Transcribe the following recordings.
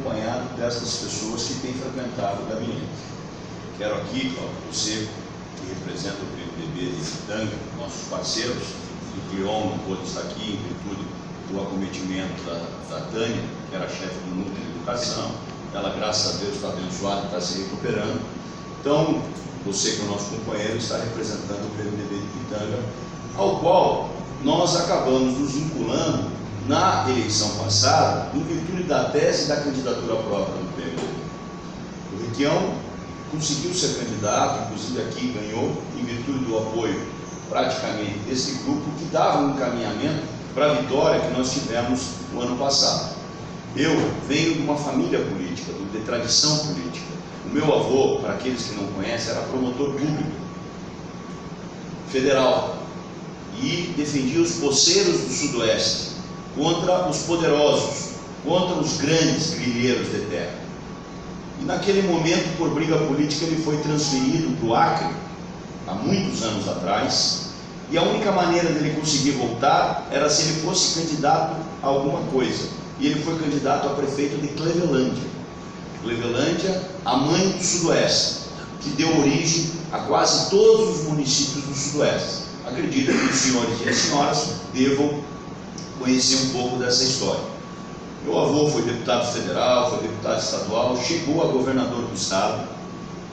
acompanhado destas pessoas que têm frequentado o gabinete. Quero aqui, Cláudio, você que representa o PMDB de Pitanga, nossos parceiros, o Cleon não pôde estar aqui em virtude do acometimento da Tânia, que era chefe do núcleo de educação. Ela, graças a Deus, está abençoada e está se recuperando. Então, você que é o nosso companheiro está representando o PMDB de Pitanga, ao qual nós acabamos nos vinculando na eleição passada, em virtude da tese da candidatura própria do PMDB. O Requião conseguiu ser candidato, inclusive aqui ganhou, em virtude do apoio praticamente desse grupo, que dava um encaminhamento para a vitória que nós tivemos no ano passado. Eu venho de uma família política, de tradição política. O meu avô, para aqueles que não conhecem, era promotor público federal e defendia os poceiros do Sudoeste contra os poderosos, contra os grandes grileiros de terra. E naquele momento, por briga política, ele foi transferido para o Acre, há muitos anos atrás, e a única maneira dele conseguir voltar era se ele fosse candidato a alguma coisa. E ele foi candidato a prefeito de Clevelândia. Clevelândia, a mãe do Sudoeste, que deu origem a quase todos os municípios do Sudoeste. Acredito que os senhores e as senhoras devam conhecer um pouco dessa história. Meu avô foi deputado federal, foi deputado estadual, chegou a governador do estado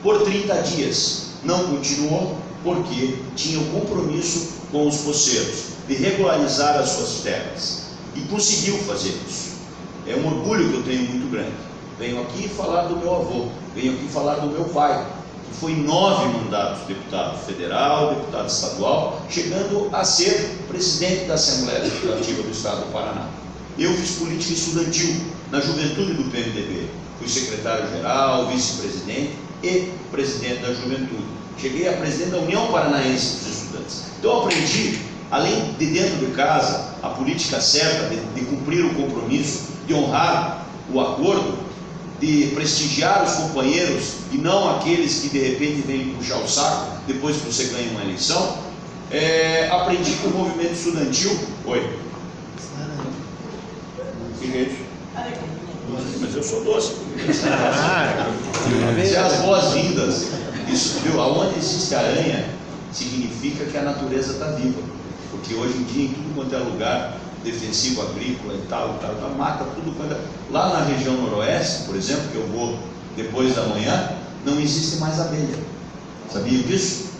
por 30 dias. Não continuou porque tinha o compromisso com os poceiros de regularizar as suas terras. E conseguiu fazer isso. É um orgulho que eu tenho muito grande. Venho aqui falar do meu avô, venho aqui falar do meu pai, que foi 9 mandatos deputado federal, deputado estadual, chegando a ser presidente da Assembleia Legislativa do Estado do Paraná. Eu fiz política estudantil na juventude do PMDB. Fui secretário-geral, vice-presidente e presidente da juventude. Cheguei a presidente da União Paranaense dos Estudantes. Então eu aprendi, além de dentro de casa, a política certa, de cumprir o compromisso, de honrar o acordo, de prestigiar os companheiros e não aqueles que de repente vêm puxar o saco depois que você ganha uma eleição. Aprendi com o movimento estudantil. Oi. Mas eu sou doce. Isso é as boas-vindas. Isso, viu? Aonde existe aranha, significa que a natureza está viva. Porque hoje em dia, em tudo quanto é lugar defensivo agrícola e tal, mata tudo quanto é. Lá na região noroeste, por exemplo, que eu vou depois da manhã, não existe mais abelha. Sabia disso?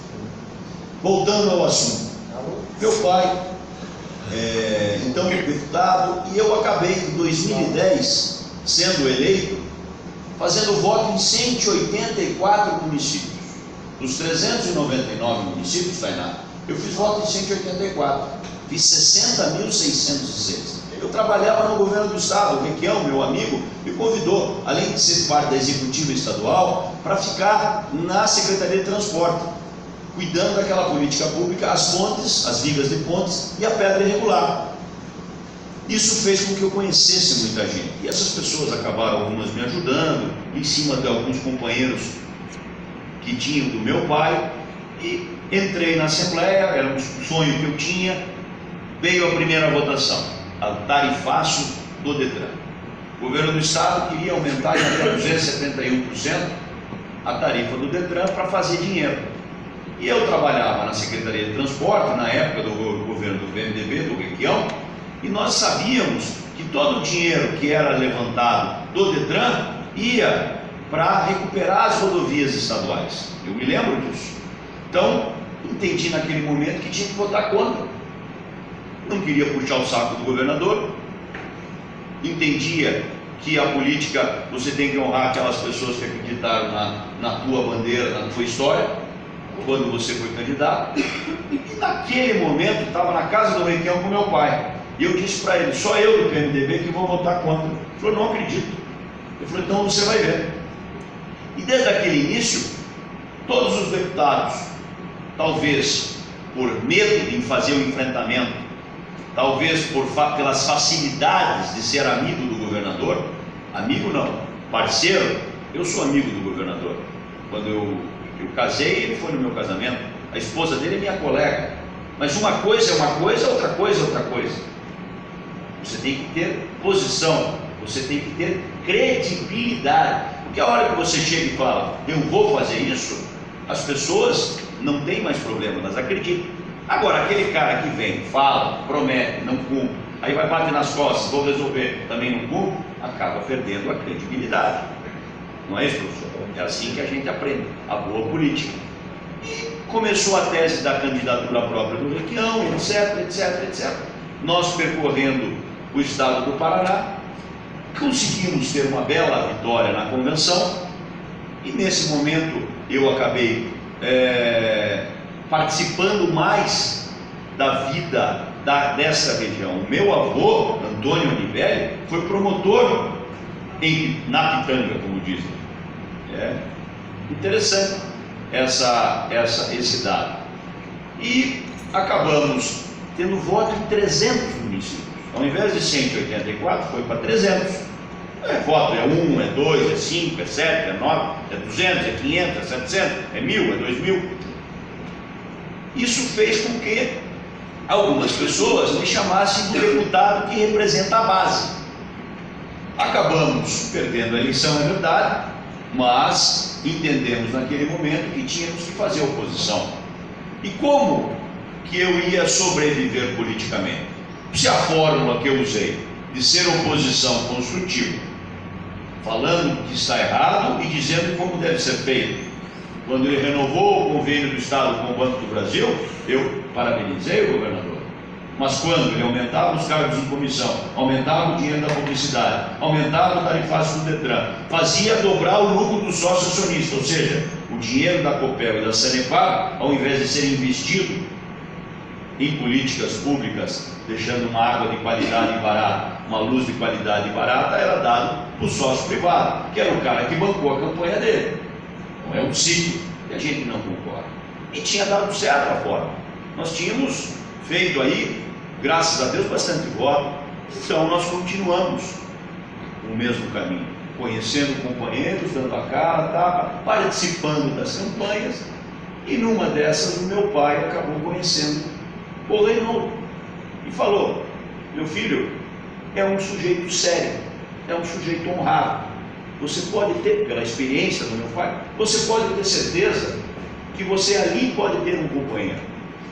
Voltando ao assunto. Meu pai, então deputado, e eu acabei em 2010 sendo eleito, fazendo voto em 184 municípios. Dos 399 municípios, Tainá, eu fiz voto em 184, fiz 60.606. Eu trabalhava no governo do estado, o Requião, meu amigo, me convidou, além de ser parte da executiva estadual, para ficar na Secretaria de Transporte, cuidando daquela política pública, as pontes, as vigas de pontes e a pedra irregular. Isso fez com que eu conhecesse muita gente, e essas pessoas acabaram algumas me ajudando, em cima de alguns companheiros que tinham do meu pai, e entrei na Assembleia, era um sonho que eu tinha. Veio a primeira votação, a tarifaço do Detran. O governo do estado queria aumentar em até 271% a tarifa do Detran para fazer dinheiro. E eu trabalhava na Secretaria de Transporte, na época do governo do PMDB, do Requião, e nós sabíamos que todo o dinheiro que era levantado do Detran ia para recuperar as rodovias estaduais. Eu me lembro disso. Então, entendi naquele momento que tinha que votar contra. Não queria puxar o saco do governador. Entendia que a política, você tem que honrar aquelas pessoas que acreditaram na tua bandeira, na tua história, quando você foi candidato. E naquele momento, estava na casa do Requião com meu pai. E eu disse para ele, só eu do PMDB que vou votar contra. Ele falou, não acredito. Eu falei, então você vai ver. E desde aquele início, todos os deputados, talvez por medo de fazer o enfrentamento, talvez pelas facilidades de ser amigo do governador, amigo não, parceiro, eu sou amigo do governador. Quando eu casei, ele foi no meu casamento, a esposa dele é minha colega, mas uma coisa é uma coisa, outra coisa é outra coisa. Você tem que ter posição Você tem que ter credibilidade. Porque a hora que você chega e fala, eu vou fazer isso, as pessoas não têm mais problema, elas acreditam. Agora, aquele cara que vem, fala, promete, não cumpre, aí vai bater nas costas, vou resolver, também não cumpre, acaba perdendo a credibilidade. Não é isso, professor? É assim que a gente aprende a boa política. E começou a tese da candidatura própria do Requião, etc, etc, etc. Nós percorrendo o estado do Paraná, conseguimos ter uma bela vitória na convenção, e nesse momento eu acabei participando mais da vida dessa região. O meu avô, Antônio Anivelli, foi promotor na Pitanga, como dizem. É interessante esse dado. E acabamos tendo voto em 300 municípios. Ao invés de 184, foi para 300. Voto é 1, é 2, é 5, é 7, é 9, é 200, é 500, é 700, é 1000, é 2000. Isso fez com que algumas pessoas me chamassem de deputado que representa a base. Acabamos perdendo a eleição, é verdade, mas entendemos naquele momento que tínhamos que fazer oposição. E como que eu ia sobreviver politicamente? Se a fórmula que eu usei de ser oposição construtiva, falando que está errado e dizendo como deve ser feito. Quando ele renovou o convênio do Estado com o Banco do Brasil, eu parabenizei o governador. Mas quando ele aumentava os cargos em comissão, aumentava o dinheiro da publicidade, aumentava o tarifácio do Detran, fazia dobrar o lucro do sócio acionista, ou seja, o dinheiro da Copel e da Sanepar, ao invés de ser investido em políticas públicas, deixando uma água de qualidade barata, uma luz de qualidade barata, era dado para o sócio privado, que era o cara que bancou a campanha dele. Não é um ciclo que a gente não concorda. E tinha dado certo a forma. Nós tínhamos feito aí, graças a Deus, bastante voto. Então nós continuamos o mesmo caminho, conhecendo companheiros, dando a cara, tapa, participando das campanhas. E numa dessas o meu pai acabou conhecendo o Reinaldo e falou: meu filho é um sujeito sério, é um sujeito honrado. Você pode ter, pela experiência do meu pai, você pode ter certeza que você ali pode ter um companheiro.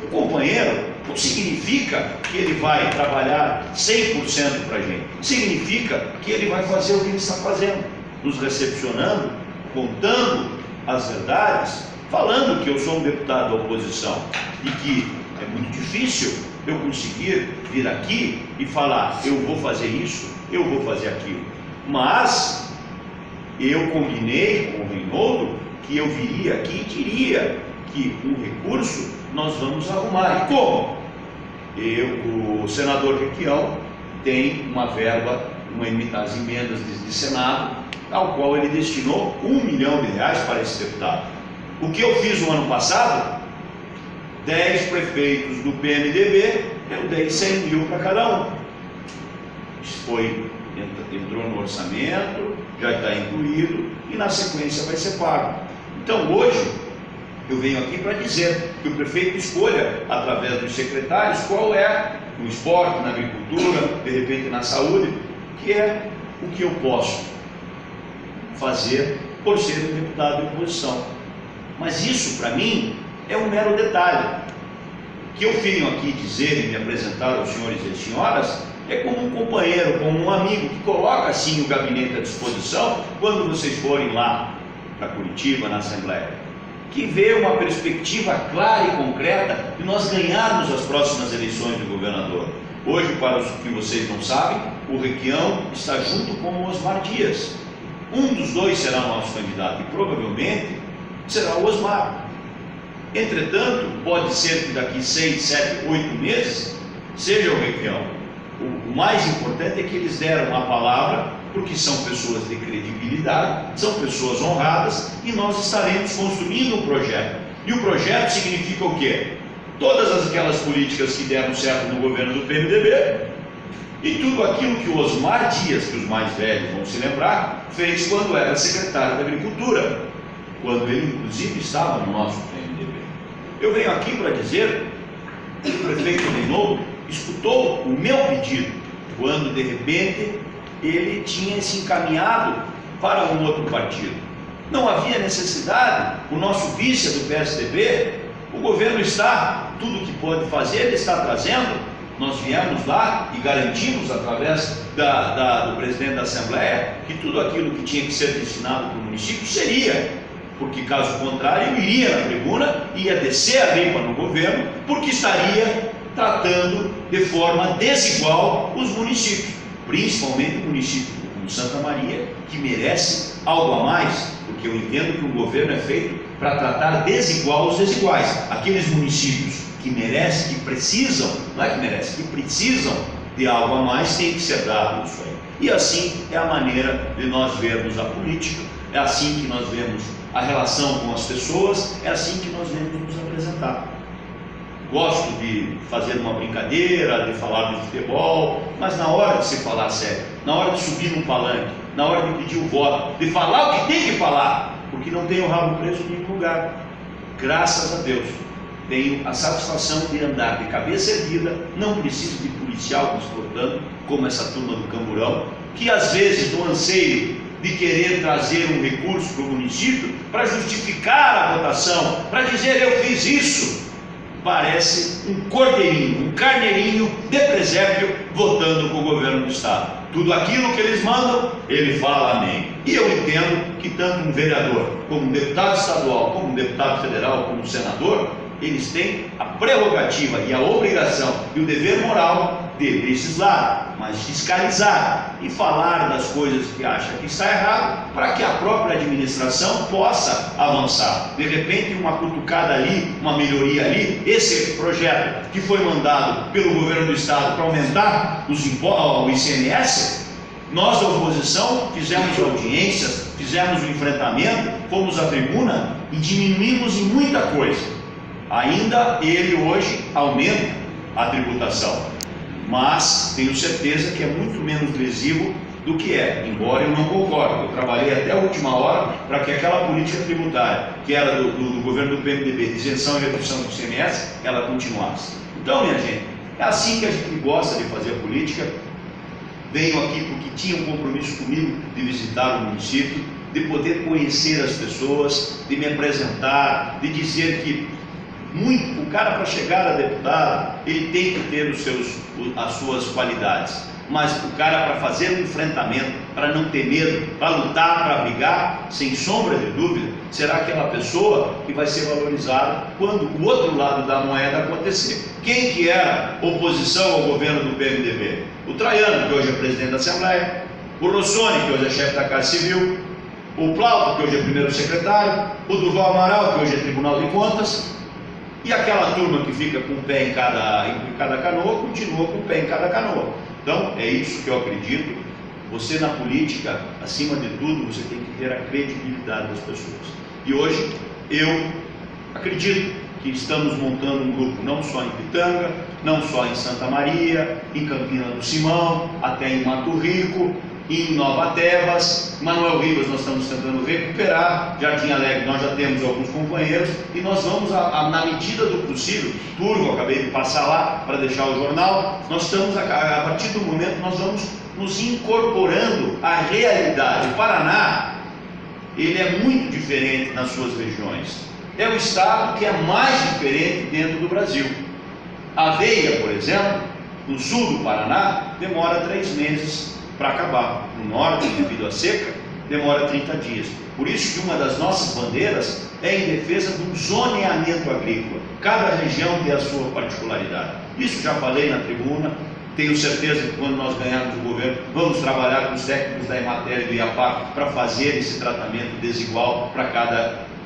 O companheiro não significa que ele vai trabalhar 100% para a gente, significa que ele vai fazer o que ele está fazendo, nos recepcionando, contando as verdades, falando que eu sou um deputado da oposição e que é muito difícil eu conseguir vir aqui e falar, eu vou fazer isso, eu vou fazer aquilo. Mas eu combinei com o Reinaldo que eu viria aqui e diria que um recurso nós vamos arrumar. E como? O senador Requião tem uma verba, das emendas de Senado, ao qual ele destinou R$1 milhão para esse deputado. O que eu fiz no ano passado? 10 prefeitos do PMDB, eu dei 100 mil para cada um. Isso entrou no orçamento, já está incluído e na sequência vai ser pago. Então hoje eu venho aqui para dizer que o prefeito escolha, através dos secretários, qual é no esporte, na agricultura, de repente na saúde, que é o que eu posso fazer por ser um deputado de oposição. Mas isso para mim é um mero detalhe. O que eu venho aqui dizer e me apresentar aos senhores e senhoras é como um companheiro, como um amigo que coloca assim o gabinete à disposição quando vocês forem lá para Curitiba, na Assembleia, que vê uma perspectiva clara e concreta de nós ganharmos as próximas eleições de governador. Hoje, para os que vocês não sabem, o Requião está junto com o Osmar Dias. Um dos dois será o nosso candidato e provavelmente será o Osmar. Entretanto, pode ser que daqui 6, 7, 8 meses seja o Requião. O mais importante é que eles deram a palavra, porque são pessoas de credibilidade, são pessoas honradas, e nós estaremos construindo um projeto. E o projeto significa o quê? Todas aquelas políticas que deram certo no governo do PMDB e tudo aquilo que o Osmar Dias, que os mais velhos vão se lembrar, fez quando era secretário da Agricultura, quando ele inclusive estava no nosso PMDB. Eu venho aqui para dizer que o prefeito Reinaldo escutou o meu pedido quando de repente ele tinha se encaminhado para um outro partido. Não havia necessidade. O nosso vice do PSDB, o governo está, tudo que pode fazer, ele está trazendo. Nós viemos lá e garantimos, através do presidente da Assembleia, que tudo aquilo que tinha que ser destinado para o município seria, porque caso contrário, eu iria na tribuna, ia descer a limpa no governo, porque estaria tratando de forma desigual os municípios, principalmente o município como Santa Maria, que merece algo a mais, porque eu entendo que o governo é feito para tratar desigual os desiguais. Aqueles municípios que merecem, que precisam, não é que merecem, que precisam de algo a mais, tem que ser dado isso aí. E assim é a maneira de nós vermos a política, é assim que nós vemos a relação com as pessoas, é assim que nós vemos nos apresentar. Gosto de fazer uma brincadeira, de falar de futebol, mas na hora de se falar sério, na hora de subir no palanque, na hora de pedir o voto, de falar o que tem que falar, porque não tenho o rabo preso em nenhum lugar. Graças a Deus, tenho a satisfação de andar de cabeça erguida, não preciso de policial me explorando, como essa turma do Camburão, que às vezes no anseio de querer trazer um recurso para o município, para justificar a votação, para dizer eu fiz isso, parece um cordeirinho, um carneirinho de presépio votando com o governo do estado. Tudo aquilo que eles mandam, ele fala amém. E eu entendo que tanto um vereador, como um deputado estadual, como um deputado federal, como um senador, eles têm a prerrogativa e a obrigação e o dever moral de legislar, mas fiscalizar e falar das coisas que acha que está errado, para que a própria administração possa avançar. De repente, uma cutucada ali, uma melhoria ali, esse projeto que foi mandado pelo governo do estado para aumentar o ICMS, nós da oposição fizemos audiências, fizemos o enfrentamento, fomos à tribuna e diminuímos em muita coisa. Ainda ele hoje aumenta a tributação, mas tenho certeza que é muito menos lesivo do que é, embora eu não concordo. Eu trabalhei até a última hora para que aquela política tributária, que era do governo do PMDB, de isenção e redução do ICMS, ela continuasse. Então, minha gente, é assim que a gente gosta de fazer a política. Venho aqui porque tinha um compromisso comigo de visitar o município, de poder conhecer as pessoas, de me apresentar, de dizer que o cara, para chegar a deputado, ele tem que ter as suas qualidades, mas o cara, para fazer um enfrentamento, para não ter medo, para lutar, para brigar, sem sombra de dúvida, será aquela pessoa que vai ser valorizada quando o outro lado da moeda acontecer. Quem que era oposição ao governo do PMDB? O Traiano, que hoje é presidente da Assembleia, o Rossoni, que hoje é chefe da Casa Civil, o Plauto, que hoje é primeiro secretário, o Durval Amaral, que hoje é Tribunal de Contas. E aquela turma que fica com o pé em cada canoa, continua com o pé em cada canoa. Então, é isso que eu acredito. Você na política, acima de tudo, você tem que ter a credibilidade das pessoas. E hoje, eu acredito que estamos montando um grupo não só em Pitanga, não só em Santa Maria, em Campina do Simão, até em Mato Rico, em Nova Tebas, Manuel Ribas nós estamos tentando recuperar, Jardim Alegre nós já temos alguns companheiros e nós vamos, na medida do possível, Turvo, eu acabei de passar lá para deixar o jornal, nós estamos, a partir do momento, nós vamos nos incorporando à realidade. O Paraná, ele é muito diferente nas suas regiões, é o estado que é mais diferente dentro do Brasil. Aveia, por exemplo, no sul do Paraná, demora 3 meses para acabar. No norte, devido à seca, demora 30 dias. Por isso que uma das nossas bandeiras é em defesa de um zoneamento agrícola. Cada região tem a sua particularidade. Isso já falei na tribuna. Tenho certeza que quando nós ganharmos o governo, vamos trabalhar com os técnicos da Emater e do IAPAC para fazer esse tratamento desigual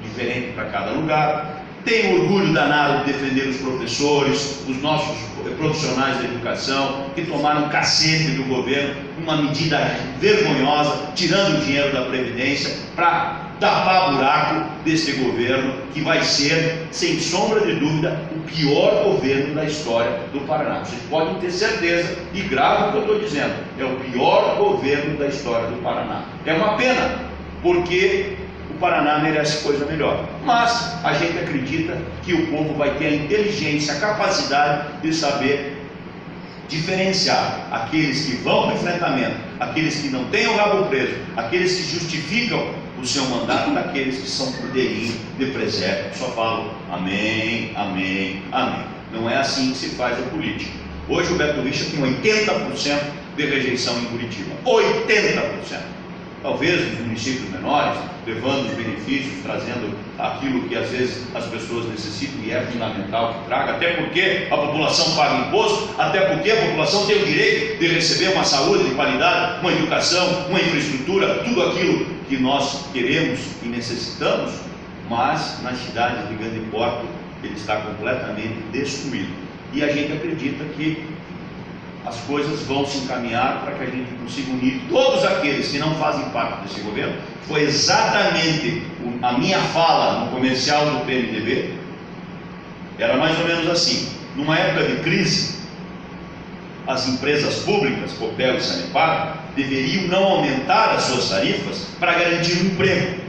diferente para cada lugar. Tenho orgulho danado de defender os professores, os nossos profissionais da educação, que tomaram cacete do governo, uma medida vergonhosa, tirando o dinheiro da Previdência, para tapar buraco desse governo, que vai ser, sem sombra de dúvida, o pior governo da história do Paraná. Vocês podem ter certeza, e grave o que eu estou dizendo, é o pior governo da história do Paraná. É uma pena, porque o Paraná merece coisa melhor, mas a gente acredita que o povo vai ter a inteligência, a capacidade de saber diferenciar aqueles que vão para o enfrentamento, aqueles que não têm o rabo preso, aqueles que justificam o seu mandato, daqueles que são cordeirinho de presépio, só falam amém, amém, amém. Não é assim que se faz a política. Hoje o Beto Richa tem 80% de rejeição em Curitiba, 80%. Talvez nos municípios menores, levando os benefícios, trazendo aquilo que às vezes as pessoas necessitam e é fundamental que traga, até porque a população paga imposto, até porque a população tem o direito de receber uma saúde de qualidade, uma educação, uma infraestrutura, tudo aquilo que nós queremos e necessitamos, mas nas cidades de grande porte ele está completamente destruído. E a gente acredita que as coisas vão se encaminhar para que a gente consiga unir todos aqueles que não fazem parte desse governo. Foi exatamente a minha fala no comercial do PMDB, era mais ou menos assim: numa época de crise, as empresas públicas, Copel e Sanepar, deveriam não aumentar as suas tarifas para garantir um emprego.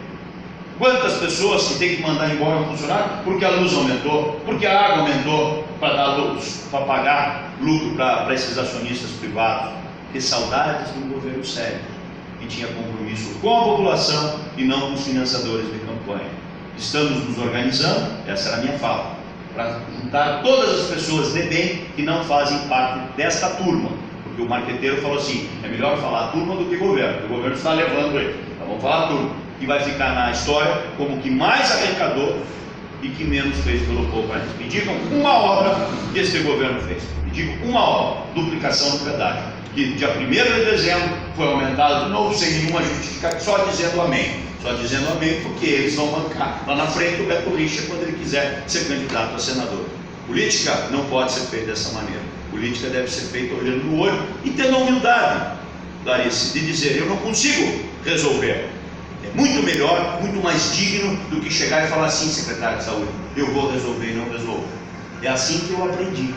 Quantas pessoas que têm que mandar embora um funcionário porque a luz aumentou, porque a água aumentou, para dar luz, para pagar lucro para esses acionistas privados? Que saudades de um governo sério, que tinha compromisso com a população e não com os financiadores de campanha. Estamos nos organizando, essa era a minha fala, para juntar todas as pessoas de bem que não fazem parte desta turma, porque o marqueteiro falou assim: é melhor falar turma do que governo, porque o governo está levando ele, então vamos falar turma, que vai ficar na história como que mais arrecadou e que menos fez pelo povo. Me digam uma obra que este governo fez, me digam uma obra: duplicação do pedágio, que dia 1º de dezembro foi aumentado de novo sem nenhuma justificativa, só dizendo amém. Só dizendo amém porque eles vão bancar lá na frente o Beto Richa quando ele quiser ser candidato a senador. Política não pode ser feita dessa maneira. Política deve ser feita olhando no olho e tendo a humildade, Clarice, de dizer: eu não consigo resolver. É muito melhor, muito mais digno do que chegar e falar assim: secretário de saúde, eu vou resolver e não resolvo. É assim que eu aprendi,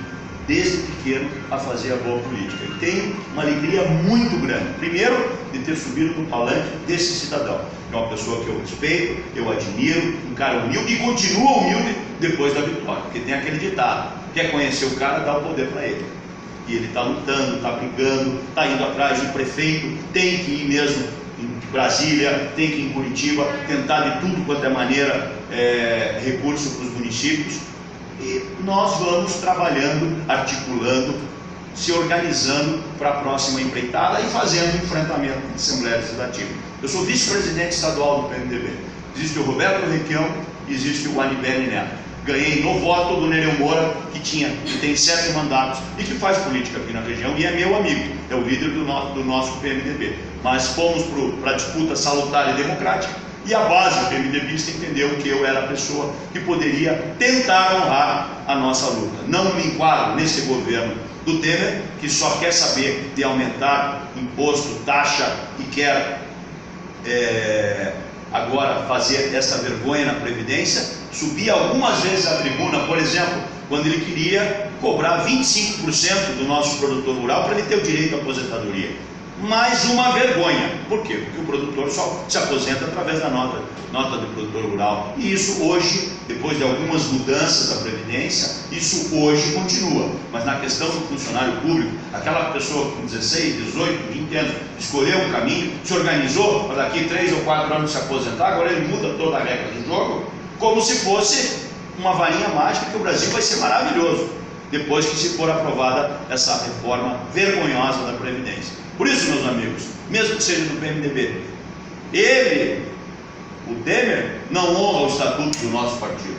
desde pequeno, a fazer a boa política. E tenho uma alegria muito grande, primeiro, de ter subido no palanque desse cidadão, que é uma pessoa que eu respeito, eu admiro, um cara humilde e continua humilde depois da vitória, porque tem aquele ditado: quer conhecer o cara, dá o poder para ele. E ele está lutando, está brigando, está indo atrás do prefeito, tem que ir mesmo em Brasília, tem que ir em Curitiba, tentar de tudo quanto é maneira recurso para os municípios. E nós vamos trabalhando, articulando, se organizando para a próxima empreitada e fazendo enfrentamento de Assembleia Legislativa. Eu sou vice-presidente estadual do PMDB. Existe o Roberto Requião e existe o Alibene Neto. Ganhei no voto do Nereu Moura, que tem 7 mandatos e que faz política aqui na região e é meu amigo, é o líder do nosso PMDB. Mas fomos para a disputa salutar e democrática e a base PMDBista entendeu que eu era a pessoa que poderia tentar honrar a nossa luta. Não me enquadro nesse governo do Temer, que só quer saber de aumentar imposto, taxa e quer agora fazer essa vergonha na Previdência. Subi algumas vezes à tribuna, por exemplo, quando ele queria cobrar 25% do nosso produtor rural para ele ter o direito à aposentadoria. Mais uma vergonha. Por quê? Porque o produtor só se aposenta através da nota do produtor rural. E isso hoje, depois de algumas mudanças da Previdência, isso hoje continua. Mas na questão do funcionário público, aquela pessoa com 16, 18, 20 anos, escolheu um caminho, se organizou para daqui 3 ou 4 anos se aposentar, agora ele muda toda a regra do jogo, como se fosse uma varinha mágica que o Brasil vai ser maravilhoso, depois que se for aprovada essa reforma vergonhosa da Previdência. Por isso, meus amigos, mesmo que seja do PMDB, o Temer, não honra o estatuto do nosso partido,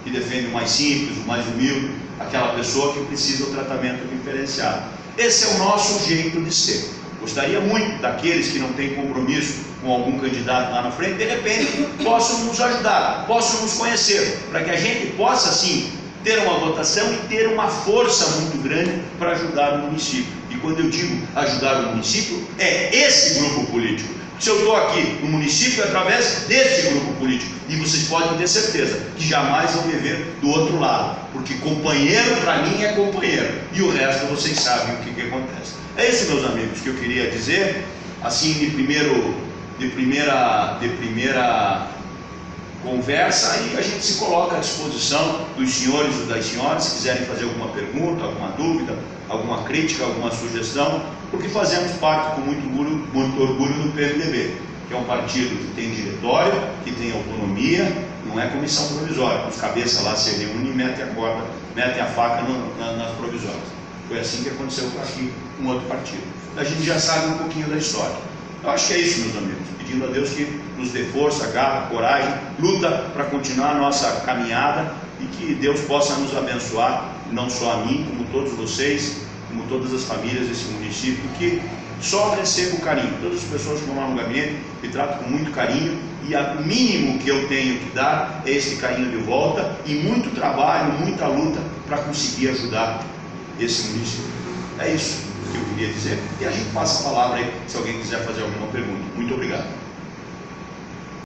que defende o mais simples, o mais humilde, aquela pessoa que precisa do tratamento diferenciado. Esse é o nosso jeito de ser. Gostaria muito daqueles que não têm compromisso com algum candidato lá na frente, de repente, possam nos ajudar, possam nos conhecer, para que a gente possa, sim, ter uma votação e ter uma força muito grande para ajudar o município. E quando eu digo ajudar o município, é esse grupo político. Se eu estou aqui no município, é através desse grupo político. E vocês podem ter certeza que jamais vão me ver do outro lado, porque companheiro para mim é companheiro, e o resto vocês sabem o que acontece. É isso, meus amigos, que eu queria dizer, assim, de primeira conversa, e a gente se coloca à disposição dos senhores e das senhoras, se quiserem fazer alguma pergunta, alguma dúvida, alguma crítica, alguma sugestão, porque fazemos parte com muito orgulho do PMDB, que é um partido que tem diretório, que tem autonomia, não é comissão provisória. Os cabeças lá se reúnem e metem a corda, metem a faca nas provisórias. Foi assim que aconteceu aqui com outro partido. A gente já sabe um pouquinho da história. Eu acho que é isso, meus amigos, pedindo a Deus que nos dê força, garra, coragem, luta para continuar a nossa caminhada e que Deus possa nos abençoar, não só a mim, como todos vocês, como todas as famílias desse município, que só recebo carinho. Todas as pessoas que vão lá no gabinete me tratam com muito carinho e o mínimo que eu tenho que dar é esse carinho de volta e muito trabalho, muita luta para conseguir ajudar esse município. É isso que eu queria dizer e a gente passa a palavra aí se alguém quiser fazer alguma pergunta. Muito obrigado.